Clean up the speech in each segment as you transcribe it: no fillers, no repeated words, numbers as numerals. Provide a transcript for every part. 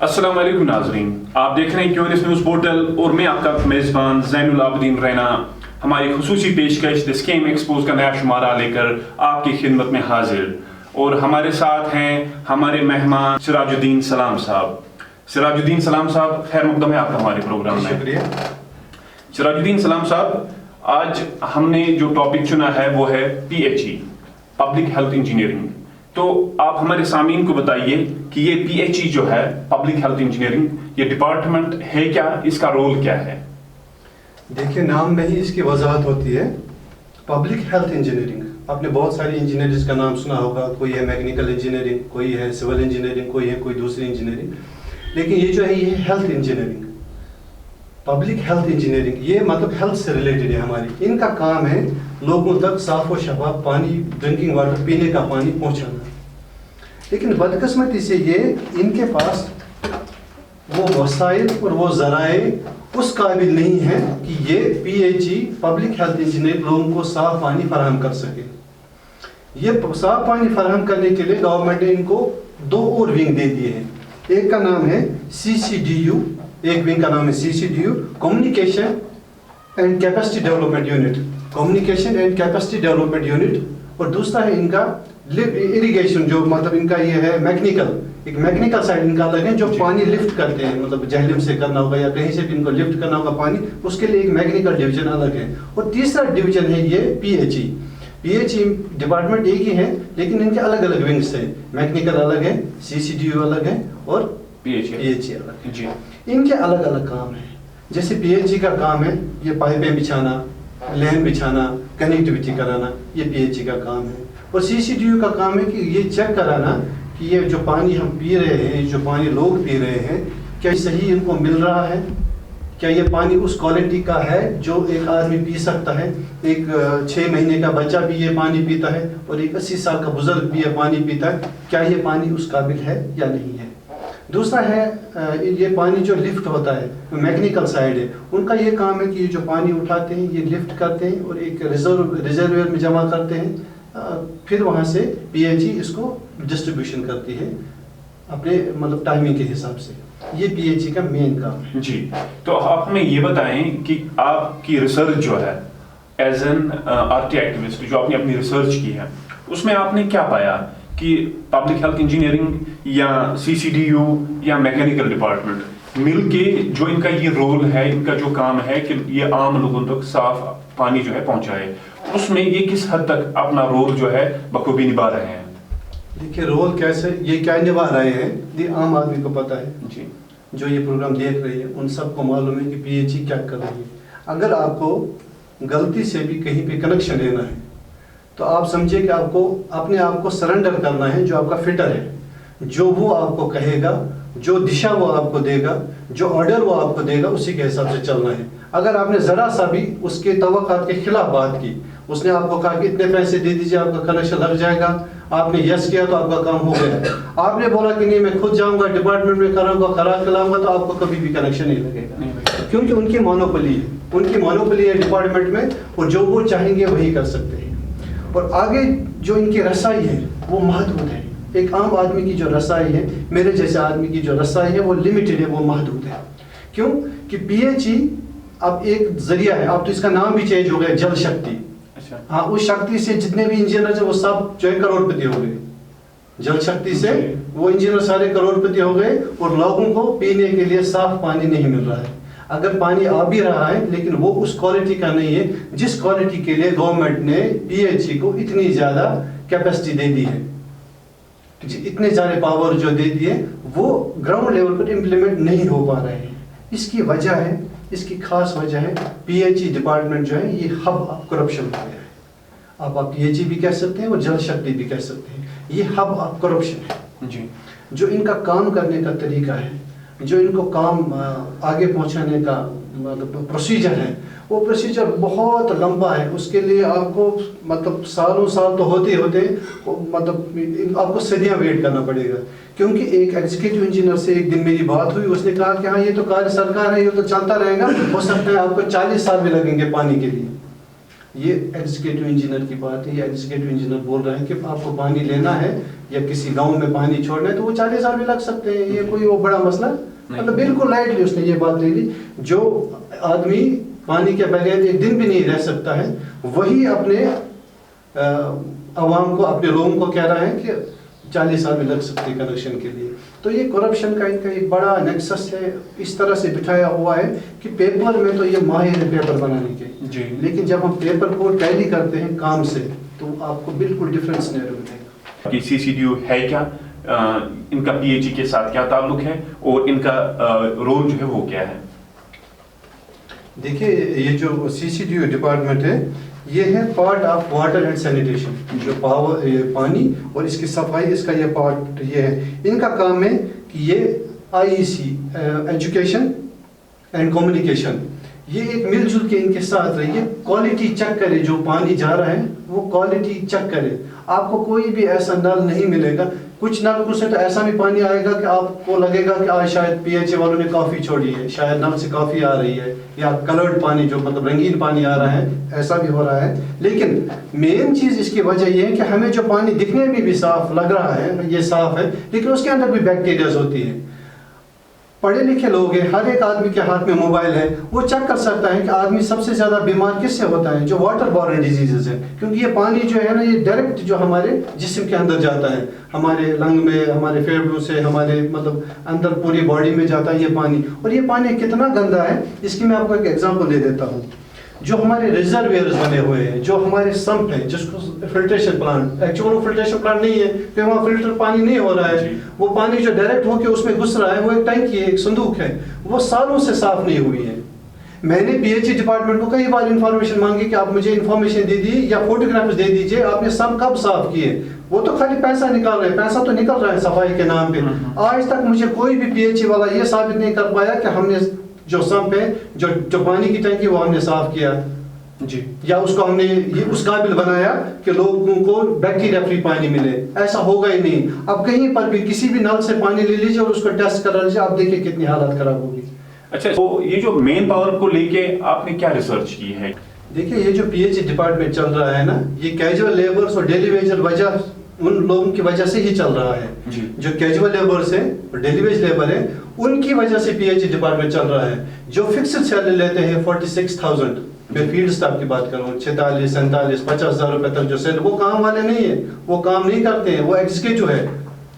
السلام علیکم ناظرین، آپ دیکھ رہے ہیں کیونس نیوز پورٹل اور میں آپ کا میزبان زین العابدین رینا ہماری خصوصی پیشکش دی اسکیم ایکسپوز کا نیا شمارہ لے کر آپ کی خدمت میں حاضر، اور ہمارے ساتھ ہیں ہمارے مہمان سراج الدین سلام صاحب۔ سراج الدین سلام صاحب، خیر مقدم ہے آپ کا ہمارے پروگرام میں۔ شکریہ۔ سراج الدین سلام صاحب، آج ہم نے جو ٹاپک چنا ہے وہ ہے PHE، پبلک ہیلتھ انجینئرنگ۔ تو آپ ہمارے سامعین کو بتائیے کہ یہ PHE جو ہے پبلک ہیلتھ انجینئرنگ، یہ ڈپارٹمنٹ ہے کیا، اس کا رول کیا ہے؟ دیکھیے، نام میں ہی اس کی وضاحت ہوتی ہے پبلک ہیلتھ انجینئرنگ۔ آپ نے بہت ساری انجینئرز کا نام سنا ہوگا، کوئی ہے میکینیکل انجینئرنگ، کوئی ہے سول انجینئرنگ، کوئی ہے کوئی دوسری انجینئرنگ، لیکن یہ جو ہے یہ health engineering, public health engineering, یہ مطلب ہیلتھ سے ریلیٹڈ ہے ہماری۔ ان کا کام ہے لوگوں تک صاف و شفاف پانی، ڈرنکنگ واٹر، پینے کا پانی پہنچانا۔ لیکن بدقسمتی سے یہ ان کے پاس وہ وسائل اور وہ ذرائع اس قابل نہیں ہیں کہ یہ PHE پبلک ہیلتھ انجینئر لوگوں کو صاف پانی فراہم کر سکے۔ یہ صاف پانی فراہم کرنے کے لیے گورنمنٹ نے ان کو 2 اور ونگ دے دیے ہیں۔ ایک کا نام ہے CCDU، ایک ونگ کا نام ہے CCDU، communication and capacity development unit, communication and capacity development unit, اور دوسرا ہے ان کا اریگیشن، جو مطلب ان کا یہ ہے میکینیکل، ایک میکینیکل سائڈ ان کا الگ ہے جو پانی لفٹ کرتے ہیں، مطلب جہلم سے کرنا ہوگا یا کہیں سے بھی ان کو لفٹ کرنا ہوگا پانی، اس کے لیے ایک میکینیکل ڈویژن الگ ہے۔ اور تیسرا ڈویژن ہے یہ PHE ڈپارٹمنٹ ایک ہی ہے لیکن ان کے الگ الگ ونگس ہیں، میکینیکل الگ ہے، CCDU الگ ہے اور PHE الگ ہے۔ ان کے الگ الگ کام ہیں۔ جیسے PHE کا کام ہے یہ پائپیں بچھانا، لین بچھانا، کنیکٹیویٹی کرانا، یہ PHE کا کام ہے۔ اور CCDU کا کام ہے کہ یہ چیک کرانا کہ یہ جو پانی ہم پی رہے ہیں، جو پانی لوگ پی رہے ہیں، کیا صحیح ان کو مل رہا ہے، کیا یہ پانی اس کوالٹی کا ہے جو ایک آدمی پی سکتا ہے، ایک 6 مہینے کا بچہ بھی یہ پانی پیتا ہے اور ایک 80 سال کا بزرگ بھی یہ پانی پیتا ہے، کیا یہ پانی اس قابل ہے یا نہیں ہے۔ دوسرا ہے یہ پانی جو لفٹ ہوتا ہے، میکینیکل سائڈ ہے، ان کا یہ کام ہے کہ یہ جو پانی اٹھاتے ہیں یہ لفٹ کرتے ہیں اور ایک ریزرویئر میں جمع کرتے ہیں، پھر وہاں سے PHE اس کو ڈسٹریبیوشن کرتی ہے اپنے مطلب ٹائمنگ کے حساب سے۔ یہ PHE کا مین کام ہے۔ جی، تو آپ ہمیں یہ بتائیں کہ آپ کی ریسرچ جو ہے ایز این RT ایکٹیوسٹ، جو آپ نے اپنی ریسرچ کی ہے، اس میں آپ نے کیا پایا کہ پبلک ہیلتھ انجینئرنگ یا CCDU یا میکینیکل ڈپارٹمنٹ مل کے جو ان کا یہ رول ہے، ان کا جو کام ہے کہ یہ عام لوگوں تک صاف پانی جو ہے پہنچائے، اس میں یہ کس حد تک اپنا رول جو ہے بخوبی نبھا رہے ہیں؟ دیکھیے، رول کیسے یہ کیا نبھا رہے ہیں یہ عام آدمی کو پتہ ہے، جی، جو یہ پروگرام دیکھ رہے ہیں ان سب کو معلوم ہے کہ PHE کیا کر رہی ہے۔ اگر آپ کو غلطی سے بھی کہیں پہ کنیکشن لینا ہے تو آپ سمجھے کہ آپ کو اپنے آپ کو سرنڈر کرنا ہے جو آپ کا فٹر ہے، جو وہ آپ کو کہے گا، جو دشا وہ آپ کو دے گا، جو آرڈر وہ آپ کو دے گا، اسی کے حساب سے چلنا ہے۔ اگر آپ نے ذرا سا بھی اس کے توقعات کے خلاف بات کی، اس نے آپ کو کہا کہ اتنے پیسے دے دیجیے آپ کا کنیکشن لگ جائے گا، آپ نے یس کیا تو آپ کا کام ہو گیا۔ آپ نے بولا کہ نہیں میں خود جاؤں گا ڈپارٹمنٹ میں کروں گا، خراب کلاؤں گا، تو آپ کو کبھی بھی کنیکشن نہیں لگے گا، کیونکہ ان کی مونوپولی ہے، ان کی مونوپولی ہے ڈپارٹمنٹ میں، اور جو وہ چاہیں گے وہی کر سکتے ہیں۔ اور آگے جو ان کی رسائی ہے وہ محدود ہے۔ ایک عام آدمی کی جو رسائی ہے، میرے جیسے آدمی کی جو رسائی ہے وہ لمیٹڈ ہے، وہ محدود ہے۔ کیوں کہ PHE اب ایک ذریعہ ہے، اب تو اس کا نام بھی چینج ہو گیا، جل شکتی۔ ہاں، اس شکتی سے جتنے بھی انجینئر ہیں وہ سب جو ہے کروڑ پتی ہو گئے، جل شکتی سے وہ انجینئر سارے کروڑ پتی ہو گئے، اور لوگوں کو پینے کے لیے صاف پانی نہیں مل رہا ہے۔ اگر پانی آ بھی رہا ہے لیکن وہ اس کوالٹی کا نہیں ہے جس کوالٹی کے لیے گورنمنٹ نے PHE کو اتنی زیادہ کیپیسٹی دے دی ہے، اتنے سارے پاور جو دے دیے وہ گراؤنڈ لیول پر امپلیمنٹ نہیں ہو پا رہے ہیں۔ اس کی وجہ ہے، اس کی خاص وجہ ہے PHE ڈپارٹمنٹ جو ہے یہ ہب آف کرپشن ہو گیا ہے۔ آپ PHE بھی کہہ سکتے ہیں اور جل شکتی بھی کہہ سکتے ہیں، یہ ہب آف کرپشن ہے۔ جی، جو ان کا کام کرنے کا طریقہ ہے، جو ان کو کام آگے پہنچانے کا مطلب پروسیجر ہے، وہ پروسیجر بہت لمبا ہے۔ اس کے لیے آپ کو مطلب سالوں سال تو ہوتے ہوتے مطلب آپ کو صدیاں ویٹ کرنا پڑے گا، کیونکہ ایک ایگزیکٹو انجینئر سے ایک دن میری بات ہوئی، اس نے کہا کہ ہاں یہ تو کاریہ سرکار ہے، یہ تو چلتا رہے گا، ہو سکتا ہے آپ کو 40 سال بھی لگیں گے پانی کے لیے۔ یہ ایگزیکٹو انجینئر کی بات ہے. یہ ایگزیکٹو انجینئر بول رہے ہیں کہ آپ کو پانی لینا ہے یا کسی گاؤں میں پانی چھوڑنا ہے تو وہ 40,000 بھی لگ سکتے ہیں. یہ کوئی وہ بڑا مسئلہ مطلب بالکل لائٹلی اس نے یہ بات لے لی. جو آدمی پانی کے بغیر ایک دن بھی نہیں رہ سکتا ہے وہی اپنے عوام کو اپنے لوگوں کو کہہ رہا ہے کہ 40 سال بھی لگ سکتے کنیکشن کے لیے. تو یہ کرپشن کا ان کا ایک بڑا نیکسس ہے. اس طرح سے بٹھایا ہوا ہے کہ پیپر میں تو یہ ماہر ہے پیپر بنانے کے جی. لیکن جب ہم پیپر کو ٹیلی کرتے ہیں کام سے تو آپ کو بالکل ڈفرینس سینیریو ملے گا. کہ CCDU ہے کیا, ان کا PHE کے ساتھ کیا تعلق ہے اور ان کا رول جو ہے وہ کیا ہے؟ دیکھیے یہ جو CCDU ڈپارٹمنٹ ہے یہ ہے part of water and sanitation. جو پانی اور اس کی صفائی اس کا یہ پارٹ یہ ہے. ان کا کام ہے کہ یہ IEC ایجوکیشن اینڈ کمیونیکیشن یہ ایک مل جل کے ان کے ساتھ رہیے. کوالٹی چیک کرے, جو پانی جا رہا ہے وہ کوالٹی چیک کرے. آپ کو کوئی بھی ایسا نل نہیں ملے گا. کچھ نل سے تو ایسا بھی پانی آئے گا کہ آپ کو لگے گا کہ آج شاید PHA والوں نے کافی چھوڑی ہے, شاید نل سے کافی آ رہی ہے, یا کلرڈ پانی جو مطلب رنگین پانی آ رہا ہے, ایسا بھی ہو رہا ہے. لیکن مین چیز اس کی وجہ یہ ہے کہ ہمیں جو پانی دکھنے میں بھی صاف لگ رہا ہے یہ صاف ہے لیکن اس کے اندر بھی بیکٹیریاز ہوتی ہیں. پڑھے لکھے لوگ ہیں, ہر ایک آدمی کے ہاتھ میں موبائل ہے, وہ چیک کر سکتا ہے کہ آدمی سب سے زیادہ بیمار کس سے ہوتا ہے, جو واٹر بورن ڈیزیزز ہیں. کیونکہ یہ پانی جو ہے نا یہ ڈائریکٹ جو ہمارے جسم کے اندر جاتا ہے, ہمارے لنگ میں, ہمارے پھیپھڑوں سے, ہمارے مطلب اندر پوری باڈی میں جاتا ہے یہ پانی. اور یہ پانی کتنا گندا ہے اس کی میں آپ کو ایک ایگزامپل دے دیتا ہوں. جو ہمارے ریزرویئرز بنے ہوئے ہیں, جو ہمارے سمپ ہیں, جس کو فلٹریشن پلانٹ, ایکچولی وہ فلٹریشن پلانٹ نہیں ہے کہ وہاں فلٹر پانی نہیں ہو رہا ہے. وہ پانی جو ڈائریکٹ ہو کے اس میں گھس رہا ہے وہ ایک ٹینکی ہے, ایک صندوق ہے, وہ سالوں سے صاف نہیں ہوئی ہے. میں نے PHE ڈپارٹمنٹ کو کئی بار انفارمیشن مانگی کہ آپ مجھے انفارمیشن دے دیجیے یا فوٹوگرافز دے دیجیے آپ نے سب کب صاف کیے. وہ تو خالی پیسہ نکال رہے ہیں, پیسہ تو نکل رہا ہے صفائی کے نام پہ. آج تک مجھے کوئی بھی PHE والا یہ ثابت نہیں کر پایا کہ ہم نے جو سمپ ہے, جو پانی کی ٹینکی وہ ہم نے صاف کیا جی, یا اس کو ہم نے یہ اس قابل بنایا کہ لوگوں کو بیکٹیریا فری پانی ملے. ایسا ہوگا ہی نہیں. اب کہیں پر بھی کسی بھی نل سے پانی لے لیجیے اور اس کو ٹیسٹ کرا لیجیے, آپ دیکھیں کتنی حالت خراب ہوگی. اچھا, تو یہ جو مین پاور کو لے کے آپ نے کیا ریسرچ کی ہے؟ دیکھیں یہ جو PHE ڈپارٹمنٹ چل رہا ہے نا, یہ کیجول لیبرز اور ڈیلی ویجر وجہ ان لوگوں کی وجہ سے ہی چل رہا ہے. جو کیجول لیبرز ہیں اور ڈیلی ویج لیبر ہیں ان کی وجہ سے PHE ڈپارٹمنٹ چل رہا ہے. جو فکسڈ سیلری لیتے ہیں 46,000, میں فیلڈ سٹاف کی بات کروں, 46, 47, 50,000 روپے تک جو سیلری, وہ کام والے نہیں ہیں, وہ کام نہیں کرتے ہیں, وہ ایگزیکٹو ہے.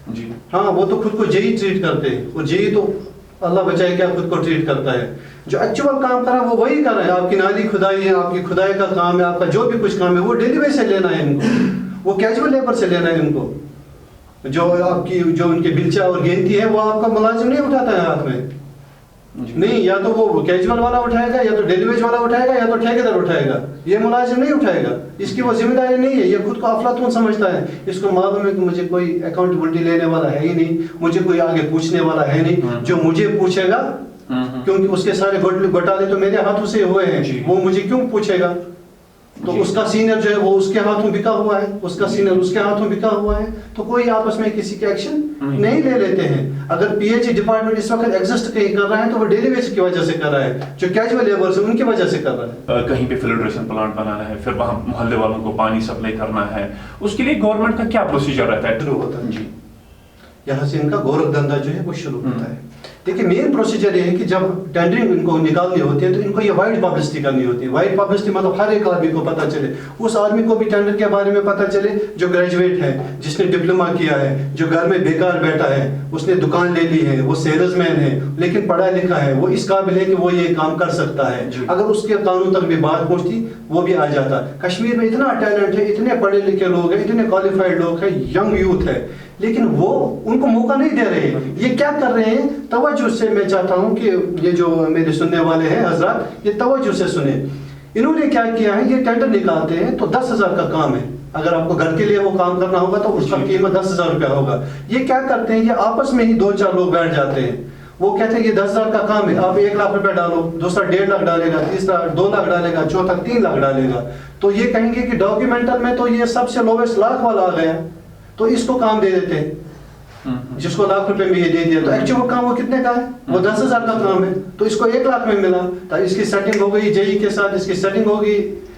جی ہاں, وہ تو خود کو JE ٹریٹ کرتے ہیں. وہ JE تو اللہ بچائے کیا خود کو ٹریٹ کرتا ہے. جو ایکچوئل کام کر رہا ہے وہ وہی کر رہا ہے. آپ کی نالی کھدائی ہے, آپ کی کھدائی کا کام ہے, آپ کا جو بھی کچھ کام ہے وہ ڈیلی ویج سے لینا ہے ان کو, وہ کیجول لیبر سے لینا ہے ان کو. جو آپ کی جو ان کے بلچا اور گینتی ہے وہ آپ کا ملازم نہیں اٹھاتا ہے ہاتھ میں. نہیں, یا تو وہ کیجول والا اٹھائے گا, یا تو ڈیلی ویج والا اٹھائے گا, یا تو ٹھیکیدار اٹھائے گا. یہ ملازم نہیں اٹھائے گا, اس کی وہ ذمہ داری نہیں ہے. یہ خود کو افلاطون سمجھتا ہے. اس کو معلوم ہے کہ مجھے کوئی اکاؤنٹیبلٹی لینے والا ہے ہی نہیں, مجھے کوئی آگے پوچھنے والا ہے نہیں. جو مجھے پوچھے گا, کیونکہ اس کے سارے گھوٹالے تو میرے ہاتھوں سے ہوئے ہیں, وہ مجھے کیوں پوچھے گا. تو اس کا سینئر جو ہے وہ اس کے ہاتھوں بکا ہوا ہے, اس کا سینئر اس کے ہاتھوں بکا ہوا ہے. تو کوئی آپس میں کسی کے ایکشن نہیں لے لیتے ہیں. اگر PHE ڈپارٹمنٹ اس وقت ایگزسٹ کہیں کر رہا ہے تو وہ ڈیلی ویج کی وجہ سے کر رہا ہے. جو کیجول لیبرز ہیں ان کی وجہ سے کر رہا ہے. کہیں پہ فلٹریشن پلانٹ بنانا ہے, پھر وہاں محلے والوں کو پانی سپلائی کرنا ہے, اس کے لیے گورنمنٹ کا کیا پروسیجر رہتا ہے؟ شروع ہوتا ہے جی, یہاں سے ان کا گورکھ دھندا جو ہے وہ شروع ہوتا ہے. دیکھیں مین پروسیجر یہ ہے کہ جب ٹینڈرنگ ان کو نکالنی ہوتی ہے تو ان کو یہ وائڈ پبلسٹی کرنی ہوتی ہے. وائڈ پبلسٹی مطلب ہر ایک آدمی کو پتہ چلے, اس آدمی کو بھی ٹینڈر کے بارے میں پتہ چلے جو گریجویٹ ہے, جس نے ڈپلوما کیا ہے, جو گھر میں بیکار بیٹھا ہے, اس نے دکان لے لی ہے, وہ سیلز مین ہے لیکن پڑھا لکھا ہے, وہ اس قابل ہے کہ وہ یہ کام کر سکتا ہے. اگر اس کے قانون تک بھی بات پہنچتی وہ بھی آ جاتا. کشمیر میں اتنا ٹیلنٹ ہے, اتنے پڑھے لکھے لوگ ہیں, اتنے کوالیفائڈ لوگ ہیں, ینگ یوتھ ہے, لیکن وہ ان کو موقع نہیں دے رہے. یہ کیا کر رہے ہیں, توجہ سے میں چاہتا ہوں کہ یہ جو میرے سننے والے ہیں حضرات, یہ توجہ سے سنیں. انہوں نے کیا کیا ہے, یہ ٹینڈر نکالتے ہیں تو 10,000 کا کام ہے. اگر آپ کو گھر کے لیے وہ کام کرنا ہوگا تو اس کا قیمت 10,000 روپیہ ہوگا. یہ کیا کرتے ہیں, یہ آپس میں ہی 2-4 لوگ بیٹھ جاتے ہیں. وہ کہتے ہیں یہ 10,000 کا کام ہے, آپ 1 لاکھ روپے ڈالو, دوسرا 1.5 لاکھ ڈالے گا, تیسرا 2 لاکھ ڈالے گا, چوتھا 3 لاکھ ڈالے گا. تو یہ کہیں گے کہ ڈاکیومنٹل میں تو یہ سب سے لوویسٹ لاکھ والا آ گیا, تو اس کو کام دے دیتے ہیں. جس کو لاکھ روپے میں یہ دے دیا, تو ایکچوئل وہ کام وہ کتنے کا ہے, وہ 10,000 کا کام ہے, تو اس کو 1 لاکھ میں ملا. تو اس کی سیٹنگ ہو گئی JE کے ساتھ, اس کی سیٹنگ ہوگی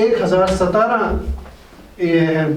1017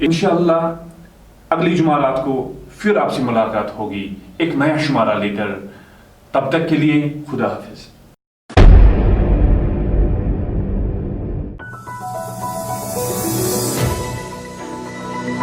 انشاءاللہ اگلی جمعرات کو پھر آپ سے ملاقات ہوگی ایک نیا شمارہ لے کر. تب تک کے لیے خدا حافظ.